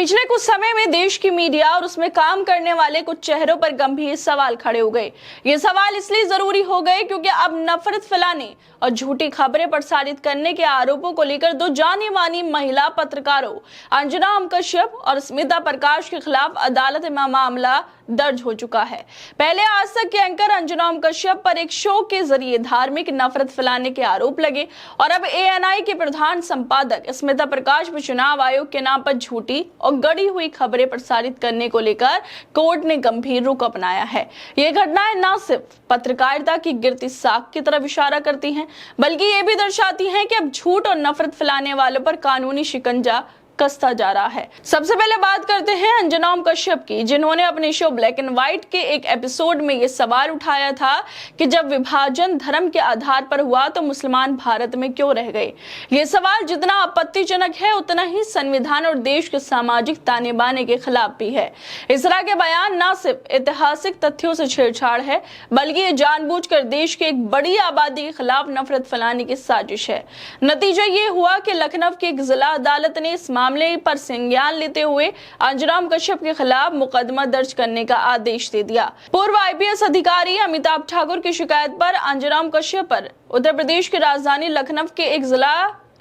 पिछले कुछ समय में देश की मीडिया और उसमें काम करने वाले कुछ चेहरों पर गंभीर सवाल खड़े हो गए। ये सवाल इसलिए जरूरी हो गए क्योंकि अब नफरत फैलाने और झूठी खबरें प्रसारित करने के आरोपों को लेकर दो जानी मानी महिला पत्रकारों अंजना ओम कश्यप और स्मिता प्रकाश के खिलाफ अदालत में मामला दर्ज हो चुका है। पहले आज तक के एंकर अंजना ओम कश्यप पर एक शो के जरिए धार्मिक नफरत फैलाने के आरोप लगे और अब एएनआई के प्रधान संपादक स्मिता प्रकाश पर चुनाव आयोग के नाम पर झूठी और गढ़ी हुई खबरें प्रसारित करने को लेकर कोर्ट ने गंभीर रुख अपनाया है। ये घटनाएं न सिर्फ पत्रकारिता की गिरती साख की तरफ इशारा करती हैं, बल्कि ये भी दर्शाती हैं कि अब झूठ और नफरत फैलाने वालों पर कानूनी शिकंजा कसता जा रहा है। सबसे पहले बात करते हैं अंजना ओम कश्यप की, जिन्होंने अपने शो ब्लैक एंड व्हाइट के एक एपिसोड में ये सवाल उठाया था कि जब विभाजन धर्म के आधार पर हुआ तो मुसलमान भारत में क्यों रह गए। ये सवाल जितना आपत्तिजनक है उतना ही संविधान और देश के सामाजिक ताने बाने के खिलाफ भी है। इस तरह के बयान न सिर्फ ऐतिहासिक तथ्यों से छेड़छाड़ है, बल्कि ये जानबूझकर देश के एक बड़ी आबादी के खिलाफ नफरत फैलाने की साजिश है। नतीजा ये हुआ कि लखनऊ की एक जिला अदालत ने इस मामले पर संज्ञान लेते हुए अंजना ओम कश्यप के खिलाफ मुकदमा दर्ज करने का आदेश दे दिया। पूर्व आईपीएस अधिकारी अमिताभ ठाकुर की शिकायत पर अंजना ओम कश्यप पर उत्तर प्रदेश की राजधानी लखनऊ के एक जिला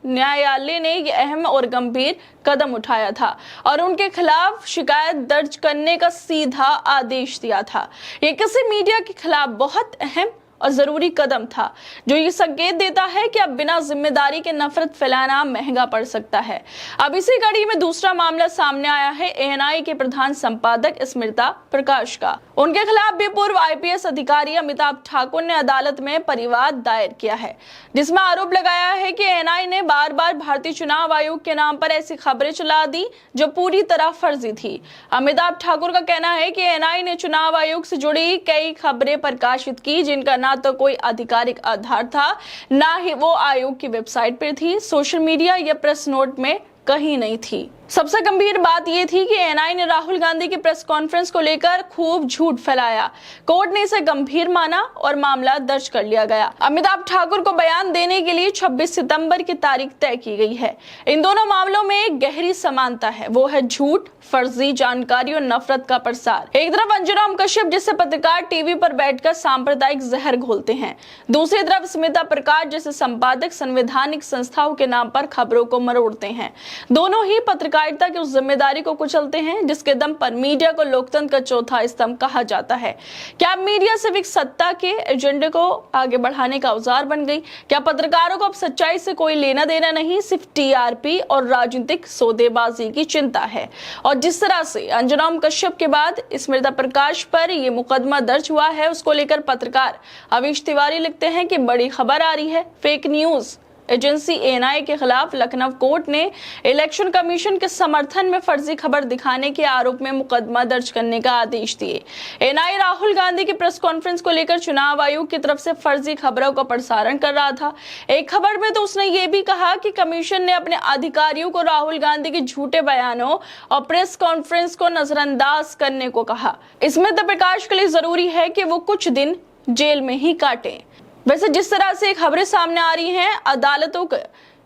न्यायालय ने यह अहम और गंभीर कदम उठाया था और उनके खिलाफ शिकायत दर्ज करने का सीधा आदेश दिया था। ये किसी मीडिया के खिलाफ बहुत अहम और जरूरी कदम था, जो ये संकेत देता है कि अब बिना जिम्मेदारी के नफरत फैलाना महंगा पड़ सकता है। अब इसी कड़ी में दूसरा मामला सामने आया है एएनआई के प्रधान संपादक स्मिता प्रकाश का। उनके खिलाफ भी पूर्व आईपीएस अधिकारी अमिताभ ठाकुर ने अदालत में परिवाद दायर किया है, जिसमें आरोप लगाया है कि एएनआई ने बार बार भारतीय चुनाव आयोग के नाम पर ऐसी खबरें चला दी जो पूरी तरह फर्जी थी। अमिताभ ठाकुर का कहना है कि एएनआई ने चुनाव आयोग से जुड़ी कई खबरें प्रकाशित की जिनका ना तो कोई आधिकारिक आधार था, ना ही वो आयोग की वेबसाइट पर थी, सोशल मीडिया या प्रेस नोट में कहीं नहीं थी। सबसे गंभीर बात यह थी कि एएनआई ने राहुल गांधी की प्रेस कॉन्फ्रेंस को लेकर खूब झूठ फैलाया। कोर्ट ने इसे गंभीर माना और मामला दर्ज कर लिया गया। अमिताभ ठाकुर को बयान देने के लिए 26 सितंबर की तारीख तय की गई है। इन दोनों मामलों में एक गहरी समानता है, वो है झूठ, फर्जी जानकारी और नफरत का प्रसार। एक तरफ अंजना ओम कश्यप जैसे पत्रकार टीवी पर बैठकर सांप्रदायिक जहर घोलते हैं, दूसरी तरफ स्मिता प्रकाश जैसे संपादक संवैधानिक संस्थाओं के नाम पर खबरों को मरोड़ते हैं। दोनों ही पत्रकारिता की उस जिम्मेदारी को कुचलते हैं जिसके दम पर मीडिया को लोकतंत्र का चौथा स्तंभ कहा जाता है। क्या मीडिया सिर्फ एक सत्ता के एजेंडे को आगे बढ़ाने का औजार बन गई? क्या पत्रकारों को अब सच्चाई से कोई लेना देना नहीं, सिर्फ टीआरपी और राजनीतिक सौदेबाजी की चिंता है? और जिस तरह से अंजना ओम कश्यप के बाद स्मिता प्रकाश पर यह मुकदमा दर्ज हुआ है, उसको लेकर पत्रकार अविश तिवारी लिखते हैं कि बड़ी खबर आ रही है। फेक न्यूज एजेंसी एएनआई के खिलाफ लखनऊ कोर्ट ने इलेक्शन कमीशन के समर्थन में फर्जी खबर दिखाने के आरोप में मुकदमा दर्ज करने का आदेश दिए। एएनआई राहुल गांधी की प्रेस कॉन्फ्रेंस को लेकर चुनाव आयोग की तरफ से फर्जी खबरों का प्रसारण कर रहा था। एक खबर में तो उसने ये भी कहा कि कमीशन ने अपने अधिकारियों को राहुल गांधी के झूठे बयानों और प्रेस कॉन्फ्रेंस को नजरअंदाज करने को कहा। इसमें तो प्रकाश के लिए जरूरी है कि वो कुछ दिन जेल में ही काटें। वैसे जिस तरह से खबरें सामने आ रही हैं, अदालतों को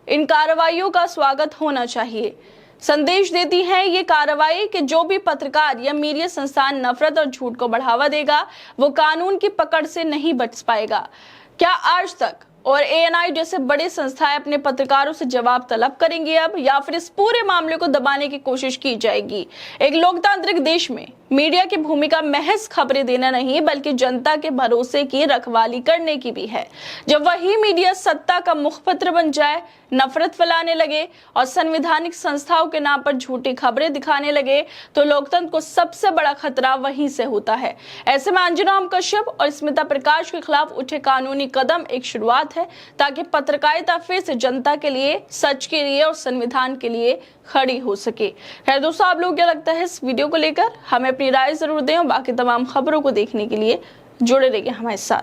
इन कार्रवाइयों का स्वागत होना चाहिए। संदेश देती है ये कार्रवाई कि जो भी पत्रकार या मीडिया संस्थान नफरत और झूठ को बढ़ावा देगा वो कानून की पकड़ से नहीं बच पाएगा। क्या आज तक और एएनआई जैसे बड़े संस्थाएं अपने पत्रकारों से जवाब तलब करेंगे अब, या फिर इस पूरे मामले को दबाने की कोशिश की जाएगी? एक लोकतांत्रिक देश में मीडिया की भूमिका महज खबरें देना नहीं, बल्कि जनता के भरोसे की रखवाली करने की भी है। जब वही मीडिया सत्ता का मुखपत्र बन जाए, नफरत फैलाने लगे और संवैधानिक संस्थाओं के नाम पर झूठी खबरें दिखाने लगे, तो लोकतंत्र को सबसे बड़ा खतरा वहीं से होता है। ऐसे में अंजना ओम कश्यप और स्मिता प्रकाश के खिलाफ उठे कानूनी कदम एक शुरुआत है, ताकि पत्रकारिता फिर से जनता के लिए, सच के लिए और संविधान के लिए खड़ी हो सके। खैर दोस्तों, आप लोगों को क्या लगता है इस वीडियो को लेकर? हमें अपनी राय जरूर दें और बाकी तमाम खबरों को देखने के लिए जुड़े रहिए हमारे साथ।